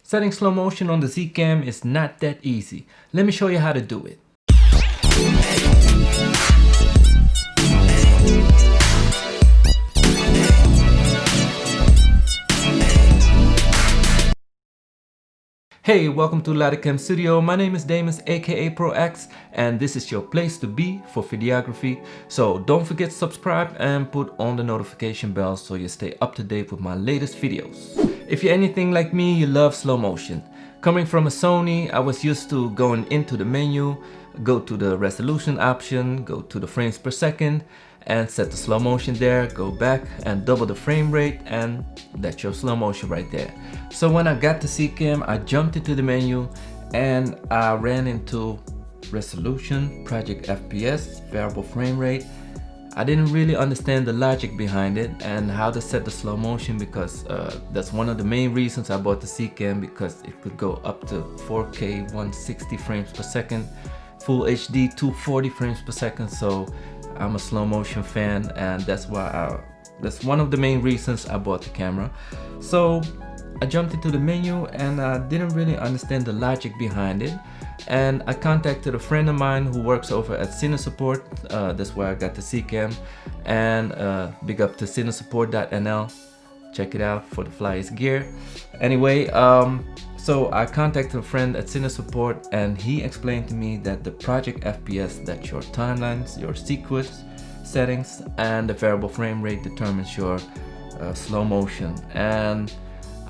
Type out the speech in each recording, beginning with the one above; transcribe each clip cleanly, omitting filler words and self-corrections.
Setting slow motion on the Z-Cam is not that easy. Let me show you how to do it. Hey, welcome to Ladicam Studio. My name is Damus aka ProX, and this is your place to be for videography. So don't forget to subscribe and put on the notification bell so you stay up to date with my latest videos. If you're anything like me, you love slow motion. Coming from a Sony, I was used to going into the menu, go to the resolution option, go to the frames per second and set the slow motion there, go back and double the frame rate, and that's your slow motion right there. So when I got the Z-Cam, I jumped into the menu and I ran into resolution, Project FPS, variable frame rate. I didn't really understand the logic behind it and how to set the slow motion, because that's one of the main reasons I bought the Z-Cam, because it could go up to 4K 160 frames per second, Full HD 240 frames per second. So I'm a slow motion fan, and that's that's one of the main reasons I bought the camera. So I jumped into the menu and I didn't really understand the logic behind it, and I contacted a friend of mine who works over at CineSupport. That's where I got the Z-Cam, and big up to cinesupport.nl. Check it out for the flyest gear. Anyway, so I contacted a friend at CineSupport and he explained to me that the Project FPS, that's your timelines, your sequence settings, and the variable frame rate determines your slow motion. And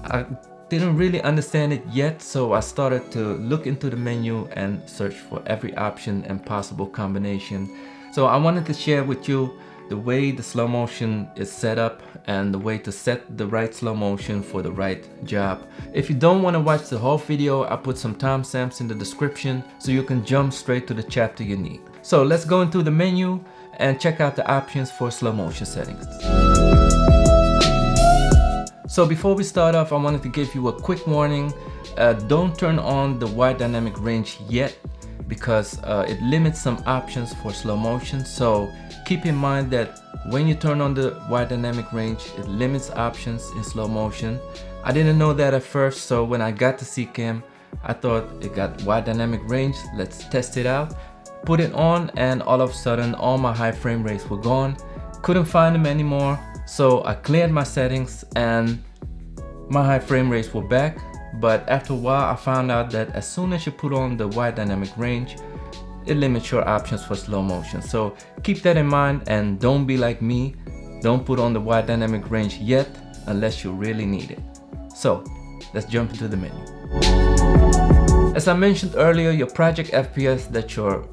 I didn't really understand it yet, so I started to look into the menu and search for every option and possible combination. So I wanted to share with you the way the slow motion is set up and the way to set the right slow motion for the right job. If you don't want to watch the whole video, I put some timestamps in the description so you can jump straight to the chapter you need. So let's go into the menu and check out the options for slow motion settings. So before we start off, I wanted to give you a quick warning. Don't turn on the wide dynamic range yet, because it limits some options for slow motion. So keep in mind that when you turn on the wide dynamic range, it limits options in slow motion. I didn't know that at first, so when I got the Z-Cam, I thought it got wide dynamic range, let's test it out. Put it on and all of a sudden all my high frame rates were gone. Couldn't find them anymore, so I cleared my settings and my high frame rates were back. But after a while I found out that as soon as you put on the wide dynamic range, it limits your options for slow motion. So keep that in mind and don't be like me. Don't put on the wide dynamic range yet unless you really need it. So let's jump into the menu. As I mentioned earlier, your Project FPS, that's your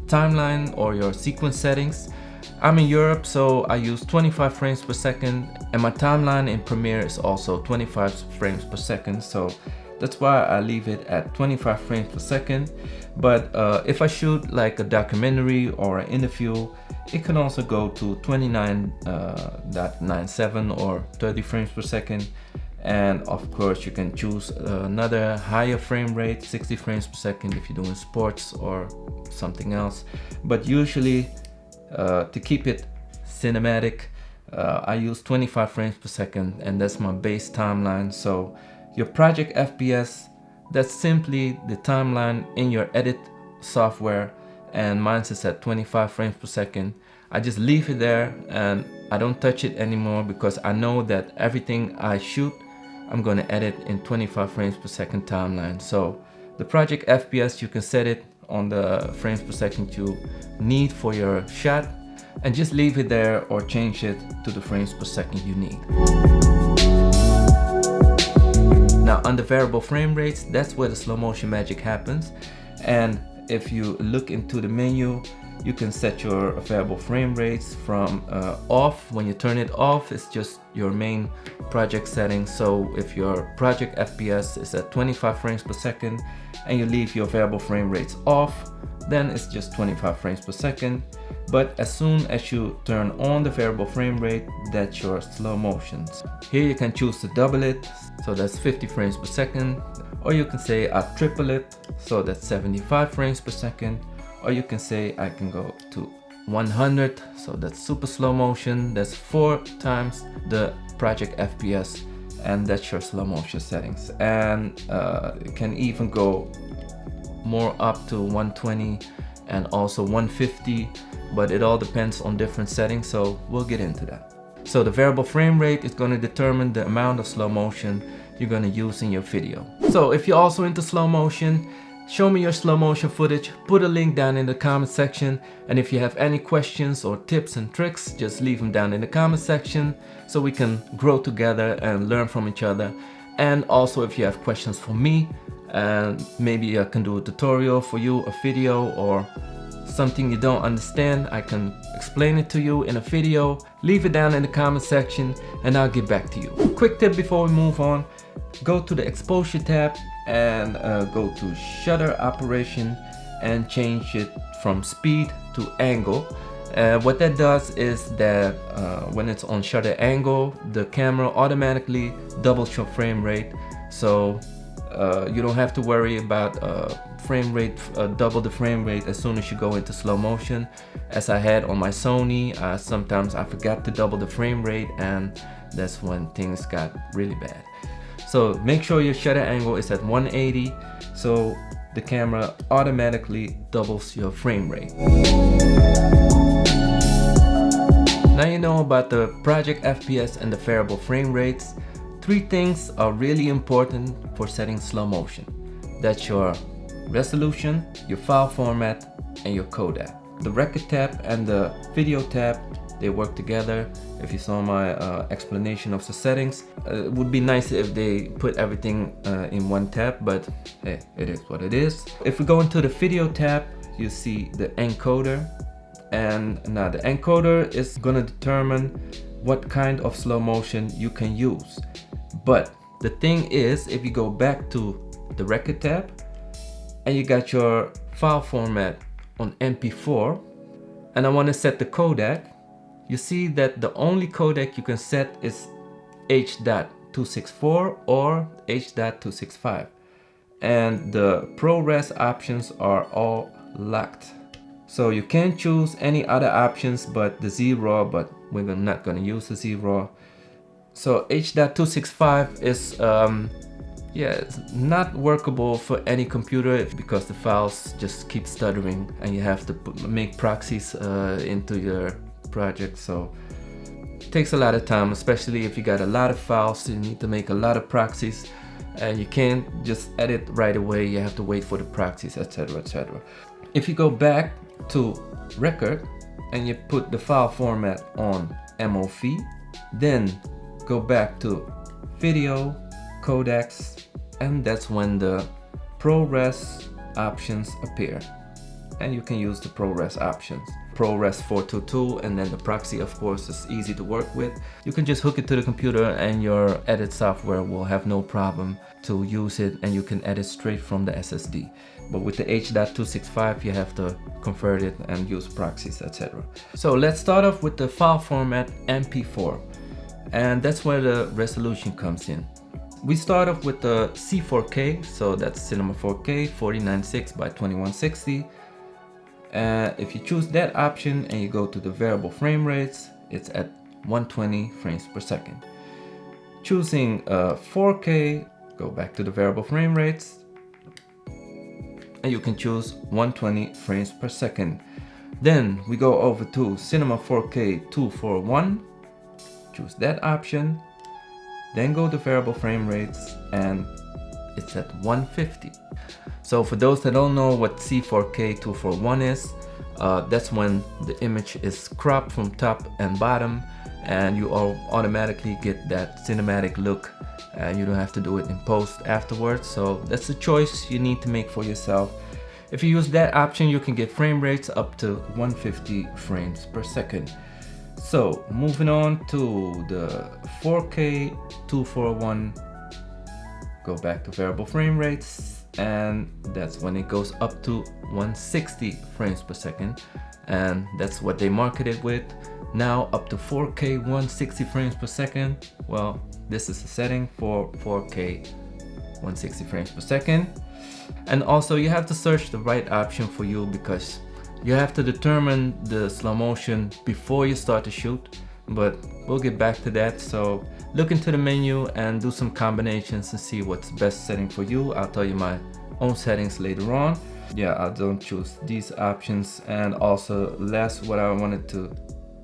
timeline or your sequence settings. I'm in Europe, so I use 25 frames per second, and my timeline in Premiere is also 25 frames per second, so that's why I leave it at 25 frames per second. But if I shoot like a documentary or an interview, it can also go to 29.97 or 30 frames per second. And of course you can choose another higher frame rate, 60 frames per second if you're doing sports or something else. But usually to keep it cinematic, I use 25 frames per second, and that's my base timeline. So your Project FPS, that's simply the timeline in your edit software, and mine is at 25 frames per second. I just leave it there and I don't touch it anymore, because I know that everything I shoot, I'm going to edit in 25 frames per second timeline. So the Project FPS, you can set it on the frames per second you need for your shot and just leave it there, or change it to the frames per second you need. Now on the variable frame rates, that's where the slow motion magic happens. And if you look into the menu, you can set your variable frame rates from off. When you turn it off, it's just your main project settings. So if your Project FPS is at 25 frames per second and you leave your variable frame rates off, then it's just 25 frames per second. But as soon as you turn on the variable frame rate, that's your slow motions. Here you can choose to double it, so that's 50 frames per second, or you can say I triple it, so that's 75 frames per second, or you can say I can go to 100, so that's super slow motion. That's 4 times the Project FPS and that's your slow motion settings. And it can even go more up to 120 and also 150, but it all depends on different settings, so we'll get into that. So the variable frame rate is going to determine the amount of slow motion you're going to use in your video. So if you're also into slow motion, show me your slow motion footage, put a link down in the comment section, and if you have any questions or tips and tricks, just leave them down in the comment section so we can grow together and learn from each other. And also if you have questions for me, and maybe I can do a tutorial for you, a video, or something you don't understand, I can explain it to you in a video. Leave it down in the comment section and I'll get back to you. Quick tip before we move on, go to the exposure tab and go to shutter operation and change it from speed to angle. What that does is that when it's on shutter angle, the camera automatically doubles your frame rate, so you don't have to worry about frame rate, double the frame rate as soon as you go into slow motion. As I had on my Sony, sometimes I forgot to double the frame rate, and that's when things got really bad. So make sure your shutter angle is at 180, so the camera automatically doubles your frame rate. Now you know about the Project FPS and the variable frame rates. 3 things are really important for setting slow motion. That's your resolution, your file format, and your codec. The record tab and the video tab, they work together. If you saw my explanation of the settings, it would be nice if they put everything in one tab, but hey, it is what it is. If we go into the video tab, you see the encoder, and now the encoder is gonna determine what kind of slow motion you can use. But the thing is, if you go back to the record tab and you got your file format on MP4, and I want to set the codec, you see that the only codec you can set is H.264 or H.265, and the ProRes options are all locked. So you can choose any other options but the Z-RAW, but we're not going to use the Z-RAW. So H.265 is it's not workable for any computer because the files just keep stuttering and you have to make proxies into your project. So it takes a lot of time, especially if you got a lot of files. You need to make a lot of proxies and you can't just edit right away. You have to wait for the proxies, etc., etc. If you go back to record and you put the file format on MOV, then go back to video, codecs, and that's when the ProRes options appear, and you can use the ProRes options. ProRes 422, and then the proxy, of course, is easy to work with. You can just hook it to the computer and your edit software will have no problem to use it, and you can edit straight from the SSD. But with the H.265 you have to convert it and use proxies, etc. So let's start off with the file format MP4, and that's where the resolution comes in. We start off with the C4K, so that's Cinema 4K 4096 by 2160. If you choose that option and you go to the variable frame rates, it's at 120 frames per second. Choosing 4K, go back to the variable frame rates, and you can choose 120 frames per second. Then we go over to Cinema 4K 241, choose that option, then go to variable frame rates, and it's at 150. So for those that don't know what C4K 241 is, that's when the image is cropped from top and bottom, and you automatically get that cinematic look, and you don't have to do it in post afterwards. So that's a choice you need to make for yourself. If you use that option, you can get frame rates up to 150 frames per second. So moving on to the 4K 241, go back to variable frame rates, and that's when it goes up to 160 frames per second, and that's what they marketed with. Now up to 4K 160 frames per second. Well, this is a setting for 4K 160 frames per second. And also you have to search the right option for you, because you have to determine the slow motion before you start to shoot. but we'll get back to that. So look into the menu and do some combinations and see what's best setting for you. I'll tell you my own settings later on. Yeah, I don't choose these options. And also last, what I wanted to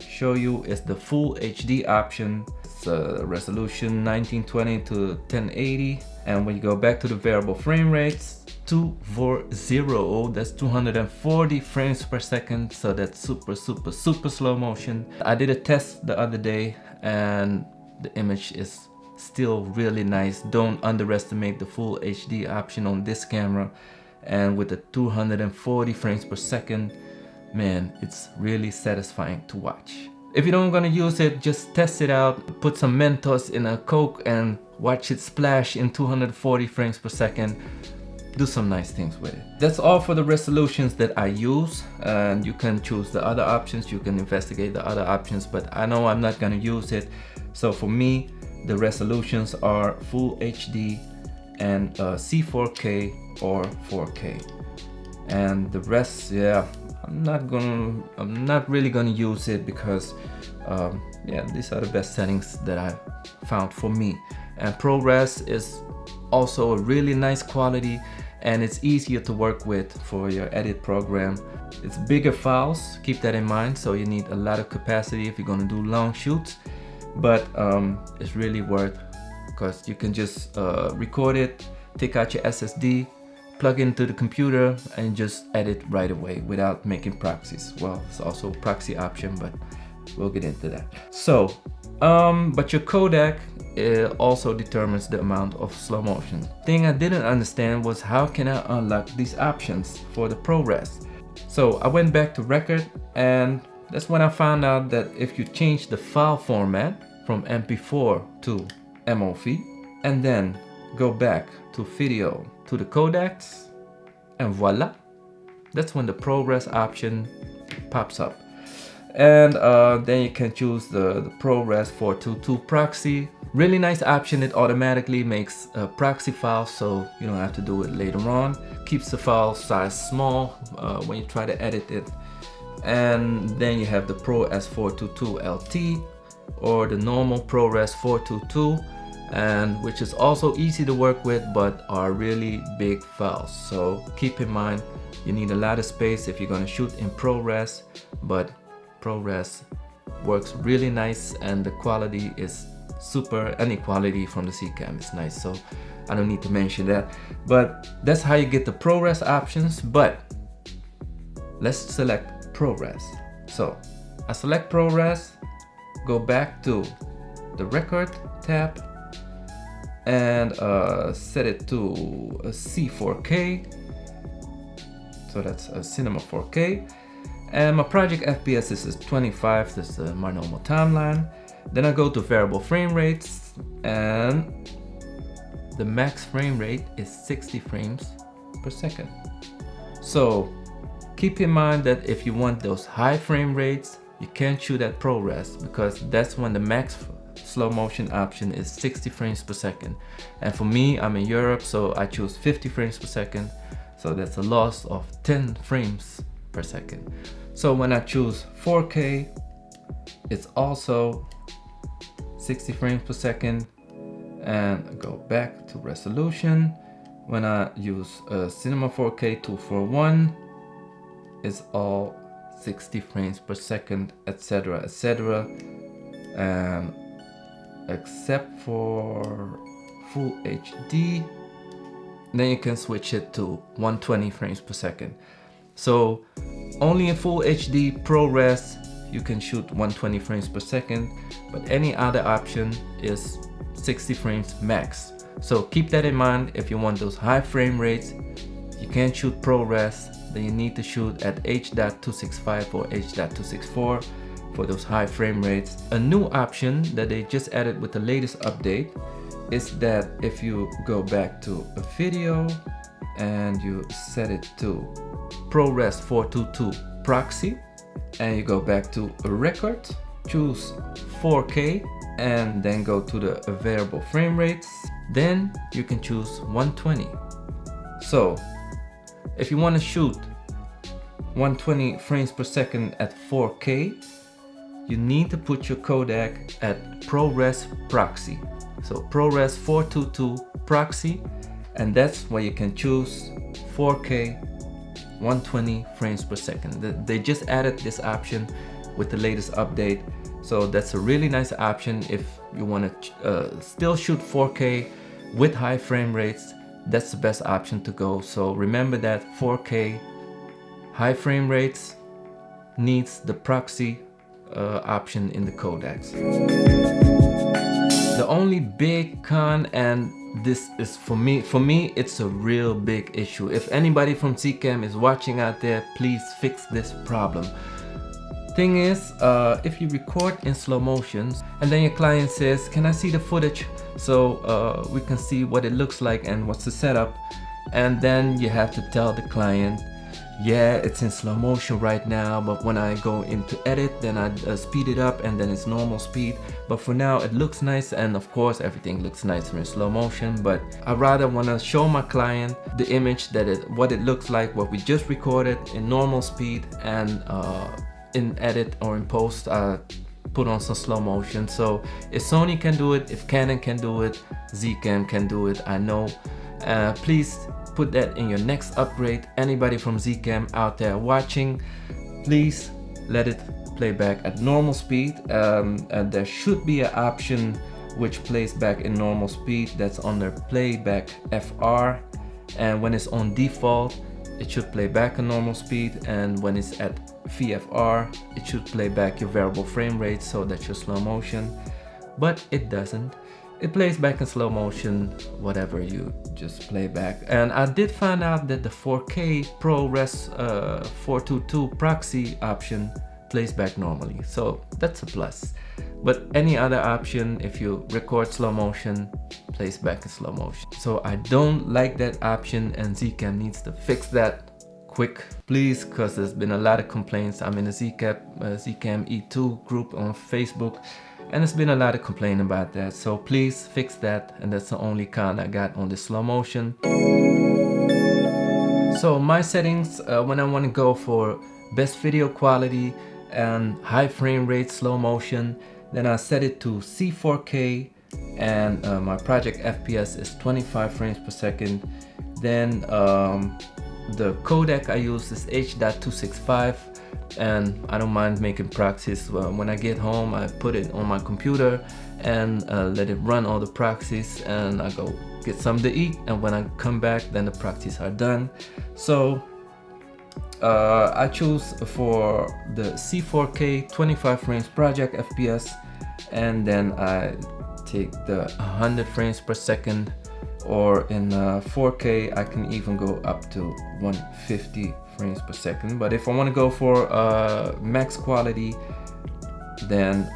show you is the full HD option. It's resolution 1920 to 1080, and when you go back to the variable frame rates, 240, that's 240 frames per second. So that's super slow motion. I did a test the other day and the image is still really nice. Don't underestimate the full HD option on this camera, and with the 240 frames per second, man, it's really satisfying to watch. If you don't gonna use it, just test it out. Put some Mentos in a Coke and watch it splash in 240 frames per second. Do some nice things with it. That's all for the resolutions that I use, and you can choose the other options. You can investigate the other options, but I know I'm not gonna use it. So for me, the resolutions are full HD and C4K or 4K, and the rest, yeah, I'm not really gonna use it because yeah, these are the best settings that I found for me. And ProRes is also a really nice quality, and it's easier to work with for your edit program. It's bigger files, keep that in mind, so you need a lot of capacity if you're gonna do long shoots, but it's really worth, because you can just record it, take out your SSD, plug into the computer and just edit right away without making proxies. Well, it's also a proxy option, but we'll get into that. So but your codec also determines the amount of slow motion. Thing I didn't understand was, how can I unlock these options for the ProRes? So I went back to record, and that's when I found out that if you change the file format from MP4 to MOV and then go back to video to the codecs, and voila, that's when the ProRes option pops up. And then you can choose the ProRes 422 proxy. Really nice option. It automatically makes a proxy file, so you don't have to do it later on. Keeps the file size small when you try to edit it. And then you have the ProRes 422 LT or the normal ProRes 422, and which is also easy to work with, but are really big files. So keep in mind, you need a lot of space if you're going to shoot in ProRes, but ProRes works really nice, and the quality is super. Any quality from the C-Cam is nice, so I don't need to mention that. But that's how you get the ProRes options. But let's select ProRes. So I select ProRes, go back to the record tab, and set it to a C4K. So that's a Cinema 4K. And my Project FPS is 25, this is my normal timeline. Then I go to variable frame rates, and the max frame rate is 60 frames per second. So keep in mind that if you want those high frame rates, you can't shoot at ProRes, because that's when the max slow motion option is 60 frames per second. And for me, I'm in Europe, so I choose 50 frames per second. So that's a loss of 10 frames per second. So when I choose 4K, it's also 60 frames per second, and go back to resolution. When I use Cinema 4K 241, it's all 60 frames per second, etc, etc, and except for full HD, then you can switch it to 120 frames per second. So only in full HD ProRes you can shoot 120 frames per second, but any other option is 60 frames max. So keep that in mind. If you want those high frame rates, you can't shoot ProRes, then you need to shoot at H.265 or H.264 for those high frame rates. A new option that they just added with the latest update is that if you go back to a video and you set it to ProRes 422 proxy, and you go back to a record, choose 4K, and then go to the variable frame rates, then you can choose 120. So if you want to shoot 120 frames per second at 4K, you need to put your codec at ProRes proxy. So ProRes 422 proxy, and that's where you can choose 4K 120 frames per second. They just added this option with the latest update. So that's a really nice option if you want to still shoot 4K with high frame rates. That's the best option to go. So remember that 4K high frame rates needs the proxy option in the codecs. The only big con, and this is for me it's a real big issue. If anybody from Zcam is watching out there, please fix this problem. Thing is, if you record in slow motion and then your client says, can I see the footage so we can see what it looks like and what's the setup, and then you have to tell the client, yeah, it's in slow motion right now, but when I go into edit, then I speed it up and then it's normal speed. But for now it looks nice, and of course everything looks nicer in slow motion, but I rather want to show my client the image that what it looks like, what we just recorded in normal speed, and in edit or in post put on some slow motion. So if Sony can do it, if Canon can do it, Zcam can do it, I know. Please put that in your next upgrade. Anybody from Zcam out there watching, please let it play back at normal speed. And there should be an option which plays back in normal speed. That's under playback FR, and when it's on default it should play back in normal speed, and when it's at VFR it should play back your variable frame rate, so that's your slow motion. But it doesn't. It plays back in slow motion, whatever you just play back. And I did find out that the 4K ProRes 422 proxy option plays back normally, so that's a plus. But any other option, if you record slow motion, plays back in slow motion. So I don't like that option, and Zcam needs to fix that quick, please, because there's been a lot of complaints. I'm in a Zcam E2 group on Facebook, and there's been a lot of complaining about that. So please fix that, and that's the only con I got on the slow motion. So my settings, when I want to go for best video quality and high frame rate slow motion, then I set it to C4K, and my Project FPS is 25 frames per second. Then the codec I use is H.265, and I don't mind making proxies. When I get home, I put it on my computer and let it run all the proxies, and I go get something to eat, and when I come back, then the proxies are done. So I choose for the C4K 25 frames Project FPS, and then I take the 100 frames per second, or in 4K I can even go up to 150 frames per second. But if I want to go for max quality, then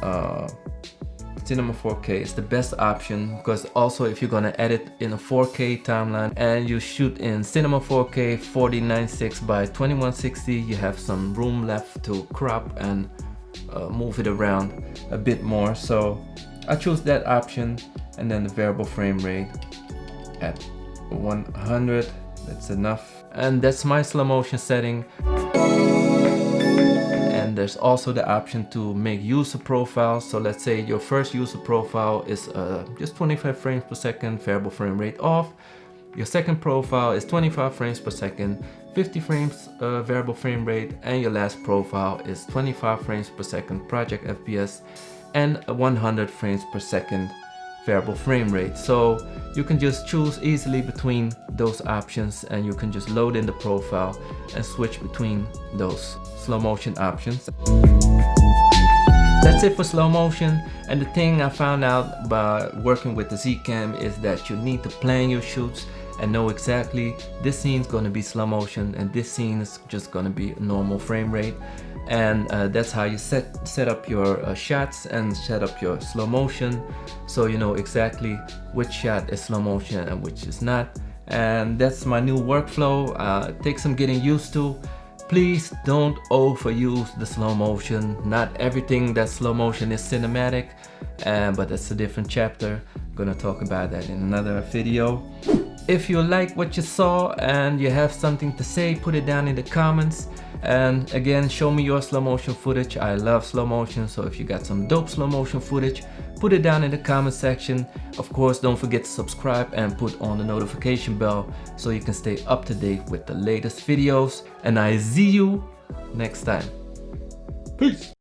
Cinema 4K is the best option, because also if you're gonna edit in a 4K timeline and you shoot in Cinema 4K 4096 by 2160, you have some room left to crop and move it around a bit more. So I choose that option, and then the variable frame rate at 100, that's enough. And that's my slow motion setting. And there's also the option to make user profiles. So let's say your first user profile is just 25 frames per second, variable frame rate off. Your second profile is 25 frames per second, 50 frames variable frame rate, and your last profile is 25 frames per second Project FPS and 100 frames per second variable frame rate. So you can just choose easily between those options, and you can just load in the profile and switch between those slow motion options. That's it for slow motion. And the thing I found out by working with the Zcam is that you need to plan your shoots and know exactly this scene is going to be slow motion and this scene is just going to be a normal frame rate. And that's how you set up your shots and set up your slow motion, so you know exactly which shot is slow motion and which is not. And that's my new workflow. It takes some getting used to. Please don't overuse the slow motion. Not everything that's slow motion is cinematic, but that's a different chapter. I'm gonna talk about that in another video. If you like what you saw and you have something to say, put it down in the comments. And again, show me your slow motion footage. I love slow motion, so if you got some dope slow motion footage, put it down in the comment section. Of course, don't forget to subscribe and put on the notification bell so you can stay up to date with the latest videos. And I see you next time. Peace.